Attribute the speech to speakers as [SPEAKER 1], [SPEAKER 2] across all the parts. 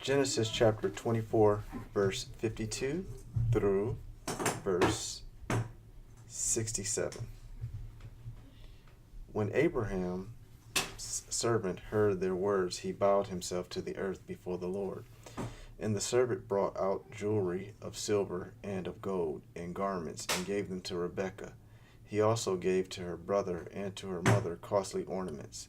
[SPEAKER 1] Genesis chapter 24, verse 52 through verse 67. When Abraham's servant heard their words, he bowed himself to the earth before the Lord. And the servant brought out jewelry of silver and of gold and garments and gave them to Rebekah. He also gave to her brother and to her mother costly ornaments.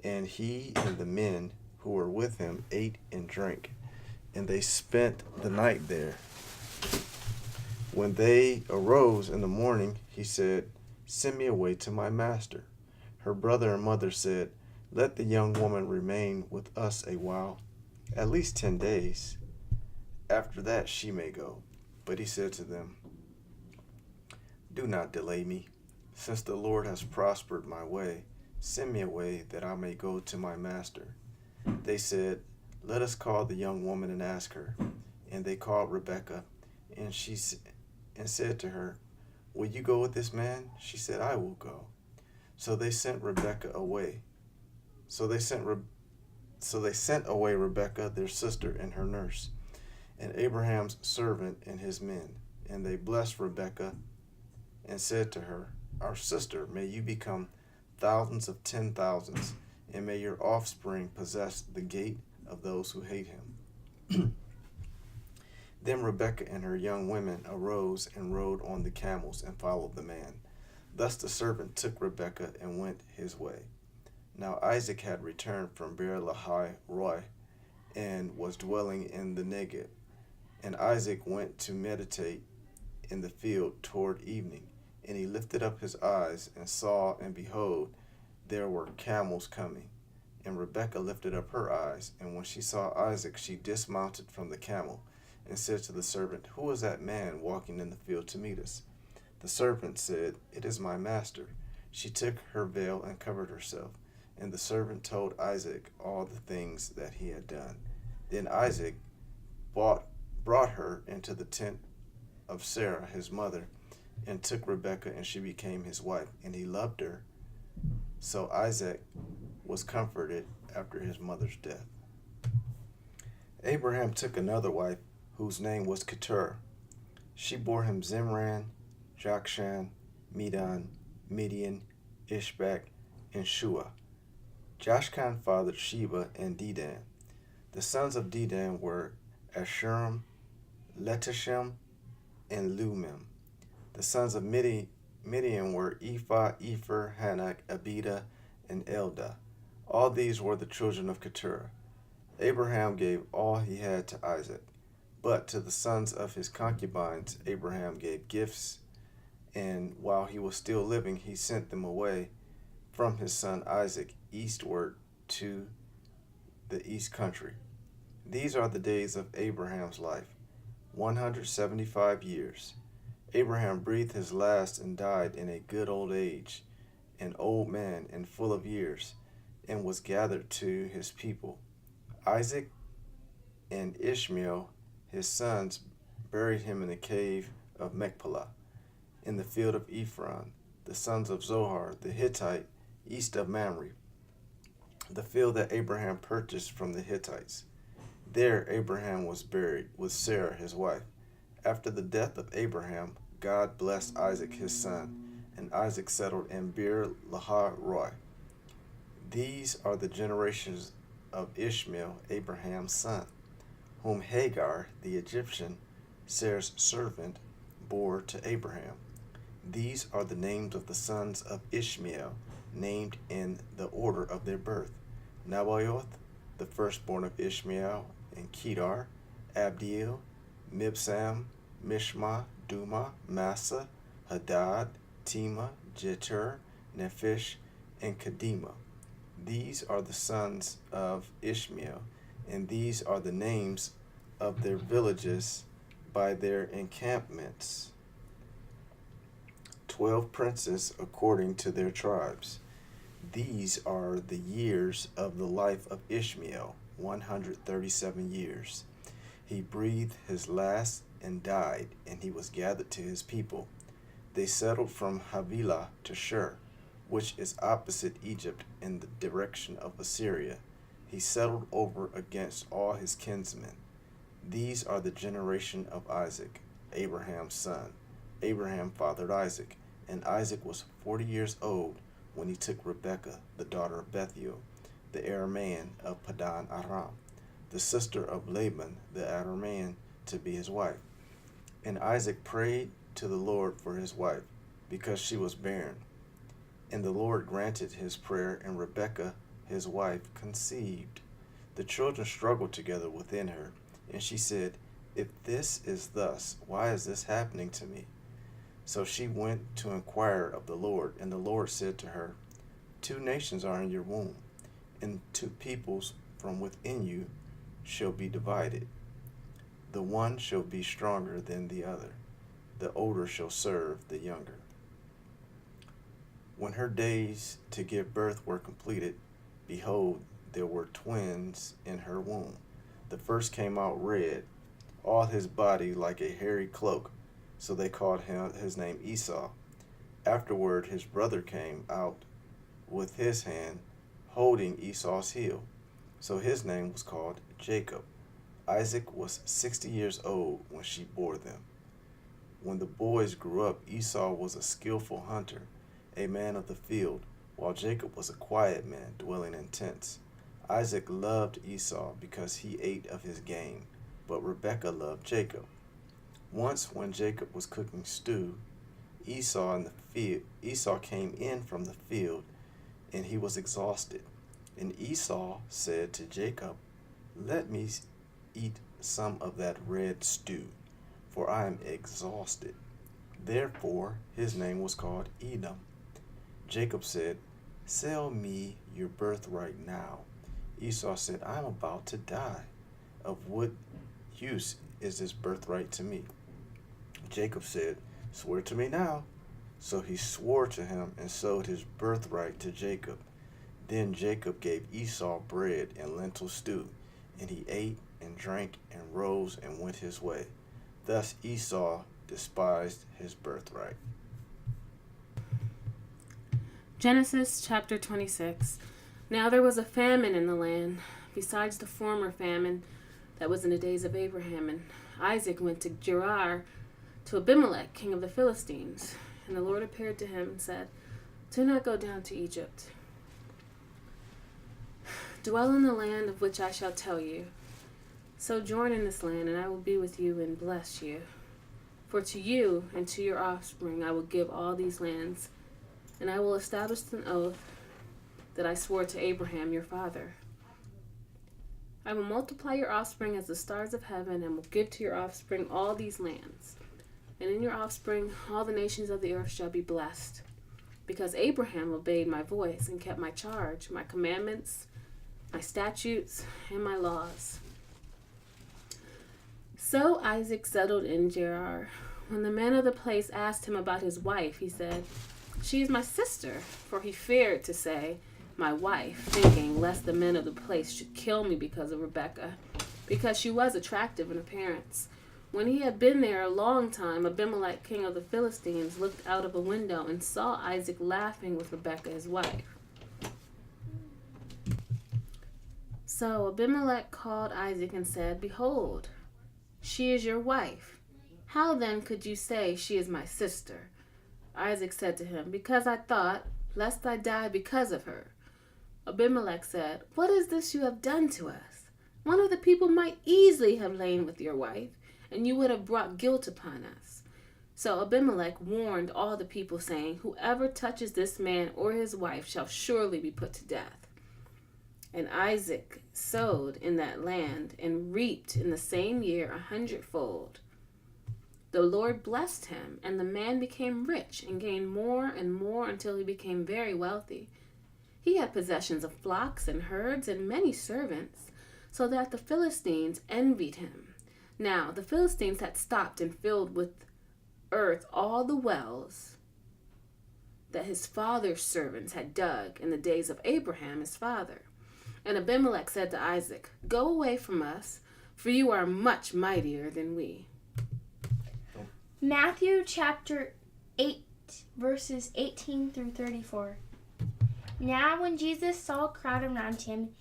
[SPEAKER 1] And he and the men who were with him ate and drank, and they spent the night there. When they arose in the morning, he said, "Send me away to my master." Her brother and mother said, "Let the young woman remain with us a while, at least 10 days. After that she may go." But he said to them, "Do not delay me. Since the Lord has prospered my way, send me away that I may go to my master." They said, "Let us call the young woman and ask her." And they called Rebekah, and she said to her, "Will you go with this man?" She said, "I will go." So they sent Rebekah away. So they sent away Rebekah, their sister, and her nurse, and Abraham's servant and his men. And they blessed Rebekah and said to her, "Our sister, may you become thousands of 10,000s, and may your offspring possess the gate of those who hate him." Then Rebekah and her young women arose and rode on the camels and followed the man. Thus the servant took Rebekah and went his way. Now Isaac had returned from Beer-lahai-roi and was dwelling in the Negev. And Isaac went to meditate in the field toward evening. And he lifted up his eyes and saw, and behold, there were camels coming. And Rebekah lifted up her eyes, and when she saw Isaac, she dismounted from the camel, and said to the servant, "Who is that man walking in the field to meet us?" The servant said, "It is my master." She took her veil and covered herself. And the servant told Isaac all the things that he had done. Then Isaac brought her into the tent of Sarah his mother, and took Rebekah, and she became his wife, and he loved her. So Isaac was comforted after his mother's death. Abraham took another wife, whose name was Keturah. She bore him Zimran, Jokshan, Medan, Midian, Ishbak, and Shua. Joshkan fathered Sheba and Dedan. The sons of Dedan were Ashurim, Letushem, and Lumim. The sons of Midian were Ephah, Epher, Hanak, Abida, and Eldah. All these were the children of Keturah. Abraham gave all he had to Isaac. But to the sons of his concubines Abraham gave gifts, and while he was still living he sent them away from his son Isaac eastward to the east country. These are the days of Abraham's life, 175 years. Abraham breathed his last and died in a good old age, an old man and full of years, and was gathered to his people. Isaac and Ishmael, his sons, buried him in the cave of Machpelah, in the field of Ephron. The sons of Zohar the Hittite, east of Mamre, the field that Abraham purchased from the Hittites. There Abraham was buried with Sarah his wife. After the death of Abraham, God blessed Isaac his son, and Isaac settled in Beer-lahai-roi. These are the generations of Ishmael, Abraham's son, whom Hagar the Egyptian, Sarah's servant, bore to Abraham. These are the names of the sons of Ishmael, named in the order of their birth: Nebaioth, the firstborn of Ishmael, and Kedar, Abdiel, Mibsam, Mishma, Duma, Massa, Hadad, Tema, Jeter, Nephish, and Kedema. These are the sons of Ishmael, and these are the names of their villages by their encampments. 12 princes according to their tribes. These are the years of the life of Ishmael, 137 years. He breathed his last and died, and he was gathered to his people. They settled from Havilah to Shur, which is opposite Egypt in the direction of Assyria. he settled over against all his kinsmen. These are the generation of Isaac, Abraham's son. Abraham fathered Isaac, and Isaac was 40 years old when he took Rebekah, the daughter of Bethuel, the Aramean of Padan Aram, the sister of Laban the Aramean, to be his wife. And Isaac prayed to the Lord for his wife, because she was barren. And the Lord granted his prayer, and Rebekah, his wife, conceived. The children struggled together within her, and she said, "If this is thus, why is this happening to me?" So she went to inquire of the Lord, and the Lord said to her, "Two nations are in your womb, and two peoples from within you shall be divided. The one shall be stronger than the other. The older shall serve the younger." When her days to give birth were completed, behold, there were twins in her womb. The first came out red, all his body like a hairy cloak, so they called his name Esau. Afterward his brother came out with his hand holding Esau's heel, so his name was called Jacob. Isaac was 60 years old when she bore them. When the boys grew up, Esau was a skillful hunter, a man of the field, while Jacob was a quiet man dwelling in tents. Isaac loved Esau because he ate of his game, but Rebekah loved Jacob. Once when Jacob was cooking stew, Esau came in from the field, and he was exhausted. And Esau said to Jacob, "Let me eat some of that red stew, for I am exhausted." Therefore his name was called Edom. Jacob said, "Sell me your birthright now." Esau said, "I am about to die. Of what use is this birthright to me?" Jacob said, "Swear to me now." So he swore to him and sold his birthright to Jacob. Then Jacob gave Esau bread and lentil stew, and he ate and drank and rose and went his way. Thus Esau despised his birthright.
[SPEAKER 2] Genesis chapter 26. Now there was a famine in the land, besides the former famine that was in the days of Abraham. And Isaac went to Gerar, to Abimelech, king of the Philistines. And the Lord appeared to him and said, "Do not go down to Egypt. Dwell in the land of which I shall tell you. Sojourn in this land, and I will be with you and bless you. For to you and to your offspring I will give all these lands, and I will establish an oath that I swore to Abraham your father. I will multiply your offspring as the stars of heaven, and will give to your offspring all these lands. And in your offspring all the nations of the earth shall be blessed, because Abraham obeyed my voice and kept my charge, my commandments, my statutes, and my laws." So Isaac settled in Gerar. When the men of the place asked him about his wife, he said, "She is my sister," for he feared to say, "my wife," thinking lest the men of the place should kill me because of Rebekah, because she was attractive in appearance. When he had been there a long time, Abimelech, king of the Philistines, looked out of a window and saw Isaac laughing with Rebekah, his wife. So Abimelech called Isaac and said, "Behold, she is your wife. How then could you say, 'She is my sister'?" Isaac said to him, "Because I thought, lest I die because of her." Abimelech said, "What is this you have done to us? One of the people might easily have lain with your wife, and you would have brought guilt upon us." So Abimelech warned all the people, saying, "Whoever touches this man or his wife shall surely be put to death." And Isaac sowed in that land and reaped in the same year 100-fold. The Lord blessed him, and the man became rich and gained more and more until he became very wealthy. He had possessions of flocks and herds and many servants, so that the Philistines envied him. Now the Philistines had stopped and filled with earth all the wells that his father's servants had dug in the days of Abraham his father. And Abimelech said to Isaac, "Go away from us, for you are much mightier than we."
[SPEAKER 3] Matthew chapter 8, verses 18 through 34. Now when Jesus saw a crowd around him,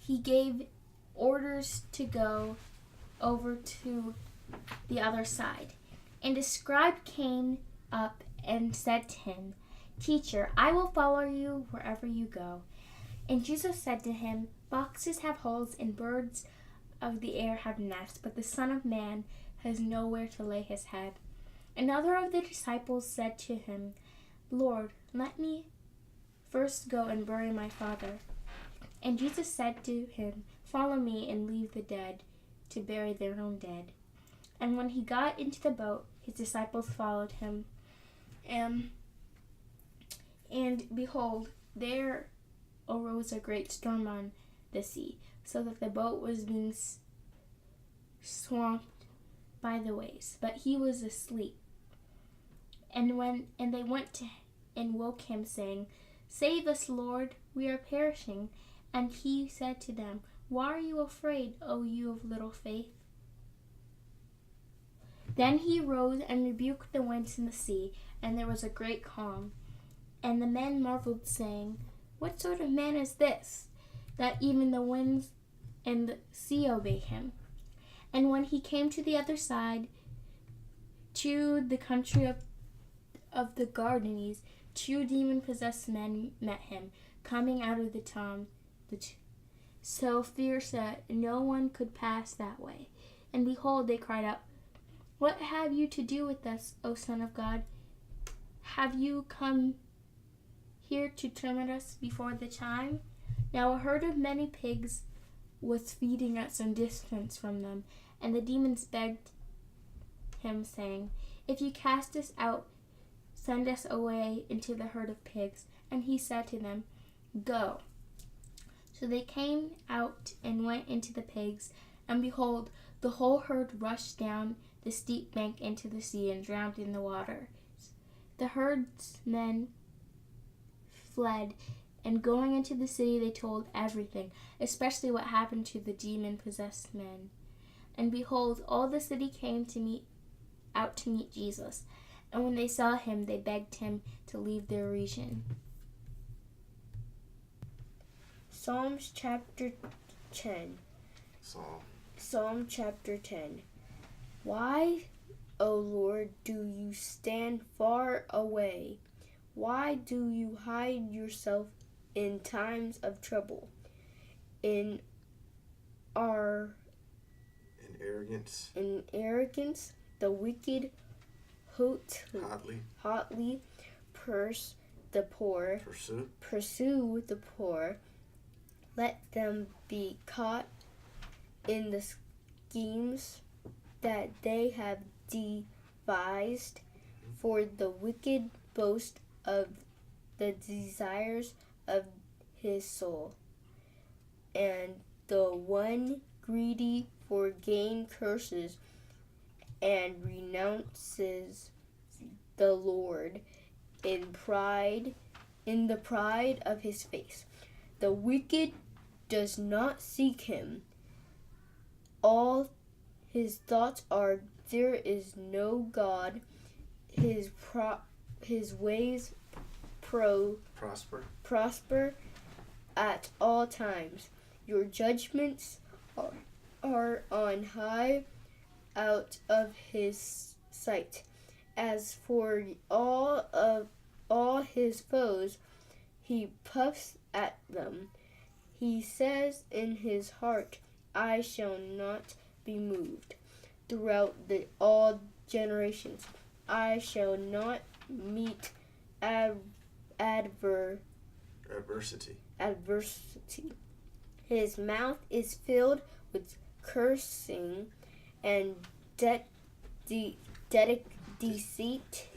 [SPEAKER 3] he gave orders to go over to the other side. And a scribe came up and said to him, "Teacher, I will follow you wherever you go." And Jesus said to him, "Foxes have holes and birds of the air have nests, but the Son of Man has nowhere to lay his head." Another of the disciples said to him, "Lord, let me first go and bury my father." And Jesus said to him, "Follow me and leave the dead to bury their own dead." And when he got into the boat, his disciples followed him. And behold, there arose a great storm on the sea, so that the boat was being swamped by the waves. But he was asleep. And they went to and woke him, saying, "Save us, Lord, we are perishing." And he said to them, "Why are you afraid, O you of little faith?" Then he rose and rebuked the winds and the sea, and there was a great calm. And the men marveled, saying, "What sort of man is this, that even the winds and the sea obey him?" And when he came to the other side, to the country of the Gadarenes, 2 demon-possessed men met him, coming out of the tomb, so fierce that no one could pass that way. And behold, they cried out, "What have you to do with us, O Son of God? Have you come here to torment us before the time?" Now a herd of many pigs was feeding at some distance from them, and the demons begged him, saying, "If you cast us out, send us away into the herd of pigs." And he said to them, "Go." So they came out and went into the pigs, and behold, the whole herd rushed down the steep bank into the sea and drowned in the water. The herdsmen fled, and going into the city they told everything, especially what happened to the demon-possessed men. And behold, all the city came out to meet Jesus. And when they saw him, they begged him to leave their region.
[SPEAKER 4] Psalms chapter 10. Psalm chapter 10. Why, O Lord, do you stand far away? Why do you hide yourself in times of trouble? In arrogance, the wicked hotly pursue the poor. Let them be caught in the schemes that they have devised, for the wicked boast of the desires of his soul, and the one greedy for gain curses and renounces the Lord in the pride of his face. The wicked does not seek him. All his thoughts are, there is no God. His ways prosper at all times. Your judgments are on high out of his sight. As for all his foes, he puffs at them. He says in his heart, I shall not be moved. Throughout all generations, I shall not meet adversity. His mouth is filled with cursing and deceit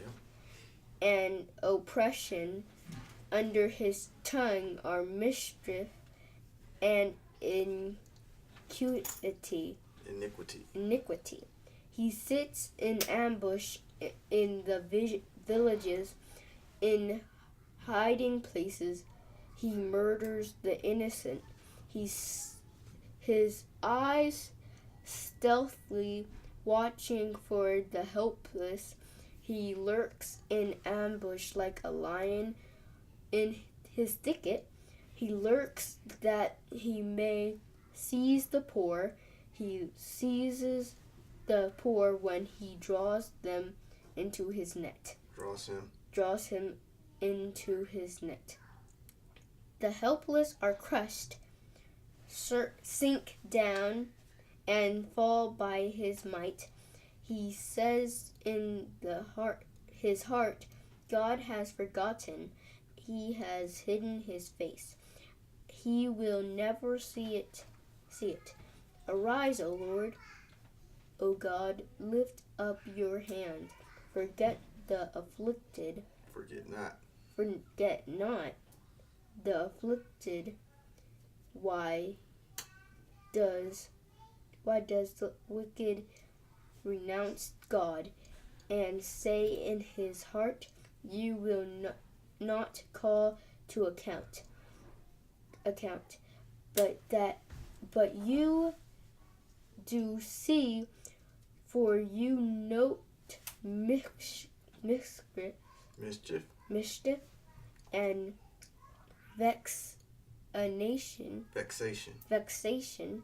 [SPEAKER 4] and oppression. Under his tongue are mischief and iniquity. He sits in ambush in the villages, in hiding places. He murders the innocent. His eyes stealthily watching for the helpless. He lurks in ambush like a lion in his thicket. He lurks that he may seize the poor. He seizes the poor when he draws them into his net. Draws him into his net. The helpless are crushed, sink down, and fall by his might. He says in his heart, God has forgotten. He has hidden his face. He will never see it. Arise, O Lord. O God, lift up your hand. Forget the afflicted.
[SPEAKER 1] Forget not.
[SPEAKER 4] Forget not the afflicted. Why does the wicked renounce God and say in his heart, you will not call to account, but you do see, for you note mischief and vexation,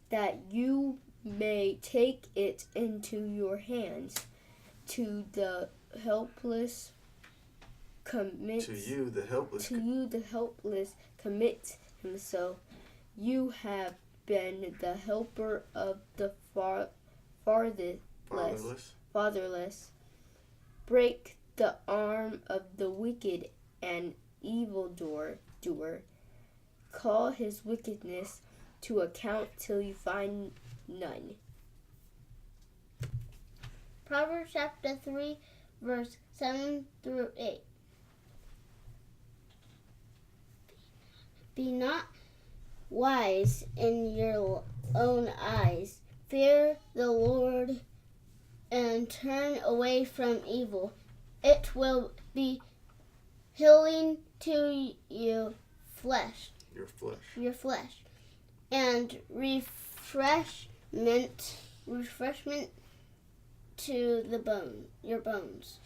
[SPEAKER 4] that you may take it into your hands. To the helpless commit.
[SPEAKER 1] To you, the helpless
[SPEAKER 4] Commit himself. You have been the helper of the fatherless. Break the arm of the wicked and evildoer. Call his wickedness to account till you find none.
[SPEAKER 3] Proverbs chapter 3, verse 7 through 8. Be not wise in your own eyes. Fear the Lord and turn away from evil. It will be healing to your flesh, and refreshment to your bones.